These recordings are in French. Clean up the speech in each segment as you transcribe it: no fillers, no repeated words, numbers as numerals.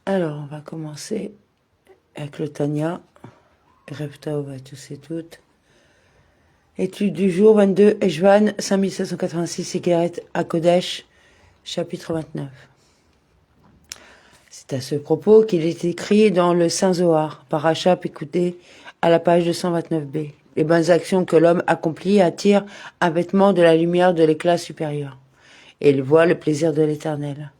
Alors, on va commencer avec le Tanya. Rev Tov à tous et toutes. Étude du jour 22 Eshvan 5786 Égeret à Kodesh, chapitre 29. C'est à ce propos qu'il est écrit dans le Saint Zohar, Paracha écouté à la page 229b. Les bonnes actions que l'homme accomplit attirent un vêtement de la lumière de l'éclat supérieur, et il voit le plaisir de l'Éternel.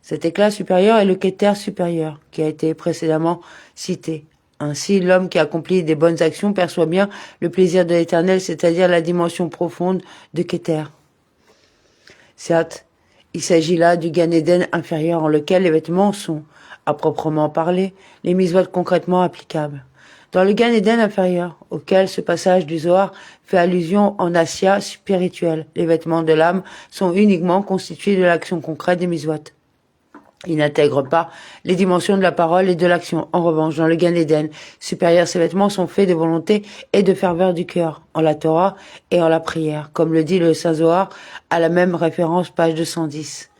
Cet éclat supérieur est le Keter supérieur, qui a été précédemment cité. Ainsi, l'homme qui accomplit des bonnes actions perçoit bien le plaisir de l'Éternel, c'est-à-dire la dimension profonde de Keter. Certes, il s'agit là du Gan Eden inférieur en lequel les vêtements sont, à proprement parler, les mitzvot concrètement applicables. Dans le Gan Eden inférieur, auquel ce passage du Zohar fait allusion en Assia spirituelle, les vêtements de l'âme sont uniquement constitués de l'action concrète des mitzvot. Il n'intègre pas les dimensions de la parole et de l'action. En revanche, dans le Gan Eden supérieur, ces vêtements sont faits de volonté et de ferveur du cœur, en la Torah et en la prière, comme le dit le Saint Zohar à la même référence, page 210.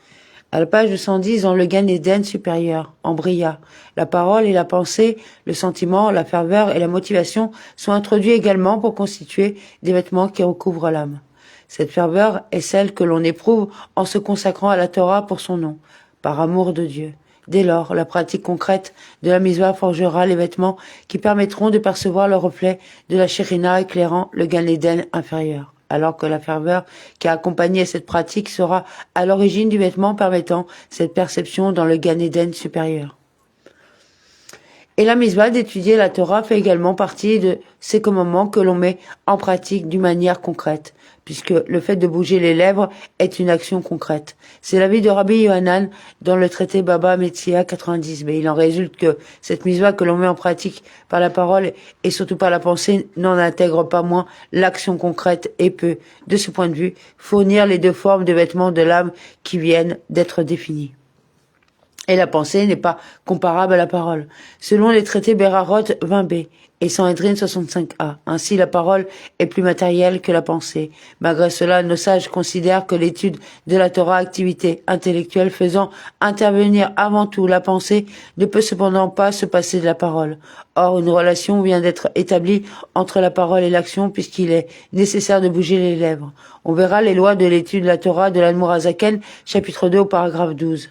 À la page 210, dans le Gan Eden supérieur, en Bria, la parole et la pensée, le sentiment, la ferveur et la motivation sont introduits également pour constituer des vêtements qui recouvrent l'âme. Cette ferveur est celle que l'on éprouve en se consacrant à la Torah pour son nom, par amour de Dieu. Dès lors, la pratique concrète de la mitzvah forgera les vêtements qui permettront de percevoir le reflet de la Shérina éclairant le Gan Eden inférieur, alors que la ferveur qui a accompagné cette pratique sera à l'origine du vêtement permettant cette perception dans le Gan Eden supérieur. Et la mitzvah d'étudier la Torah fait également partie de ces commandements que l'on met en pratique d'une manière concrète, puisque le fait de bouger les lèvres est une action concrète. C'est l'avis de Rabbi Yohanan dans le traité Baba Metzia 90. Mais il en résulte que cette mitzvah que l'on met en pratique par la parole et surtout par la pensée n'en intègre pas moins l'action concrète et peut, de ce point de vue, fournir les deux formes de vêtements de l'âme qui viennent d'être définies. Et la pensée n'est pas comparable à la parole. Selon les traités Berarot 20b et Sanhedrin 65a, ainsi la parole est plus matérielle que la pensée. Malgré cela, nos sages considèrent que l'étude de la Torah, activité intellectuelle faisant intervenir avant tout la pensée, ne peut cependant pas se passer de la parole. Or, une relation vient d'être établie entre la parole et l'action puisqu'il est nécessaire de bouger les lèvres. On verra les lois de l'étude de la Torah de l'Admour Hazaken, chapitre 2 au paragraphe 12.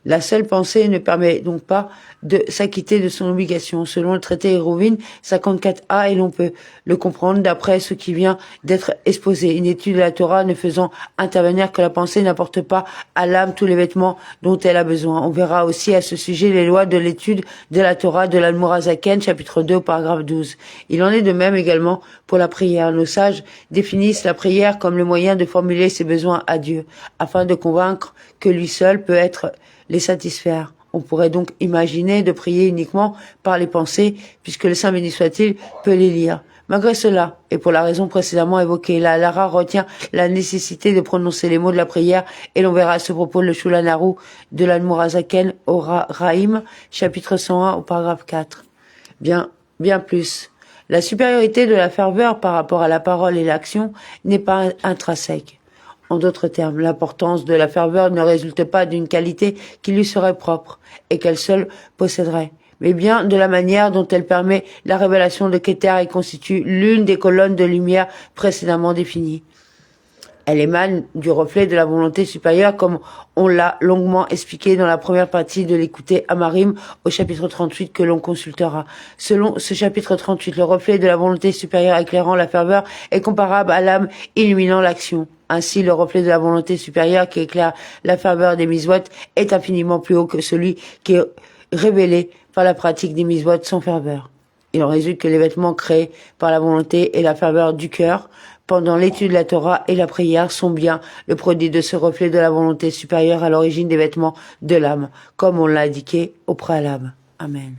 La seule pensée ne permet donc pas de s'acquitter de son obligation, selon le traité Hérouvin 54a, et l'on peut le comprendre d'après ce qui vient d'être exposé. Une étude de la Torah ne faisant intervenir que la pensée n'apporte pas à l'âme tous les vêtements dont elle a besoin. On verra aussi à ce sujet les lois de l'étude de la Torah de l'Admour Hazaken, chapitre 2, paragraphe 12. Il en est de même également pour la prière. Nos sages définissent la prière comme le moyen de formuler ses besoins à Dieu, afin de convaincre que lui seul peut être les satisfaire. On pourrait donc imaginer de prier uniquement par les pensées, puisque le Saint béni soit-il peut les lire. Malgré cela, et pour la raison précédemment évoquée, la Lara retient la nécessité de prononcer les mots de la prière, et l'on verra à ce propos le Shulchan Aruch de l'Admour Hazaken au Raïm, chapitre 101 au paragraphe 4. Bien plus. La supériorité de la ferveur par rapport à la parole et l'action n'est pas intrinsèque. En d'autres termes, l'importance de la ferveur ne résulte pas d'une qualité qui lui serait propre et qu'elle seule posséderait, mais bien de la manière dont elle permet la révélation de Keter et constitue l'une des colonnes de lumière précédemment définies. Elle émane du reflet de la volonté supérieure comme on l'a longuement expliqué dans la première partie de l'écouté Amarim au chapitre 38 que l'on consultera. Selon ce chapitre 38, le reflet de la volonté supérieure éclairant la ferveur est comparable à l'âme illuminant l'action. Ainsi, le reflet de la volonté supérieure qui éclaire la ferveur des mitzvot est infiniment plus haut que celui qui est révélé par la pratique des mitzvot sans ferveur. Il en résulte que les vêtements créés par la volonté et la ferveur du cœur pendant l'étude de la Torah et la prière sont bien le produit de ce reflet de la volonté supérieure à l'origine des vêtements de l'âme, comme on l'a indiqué au préalable. Amen.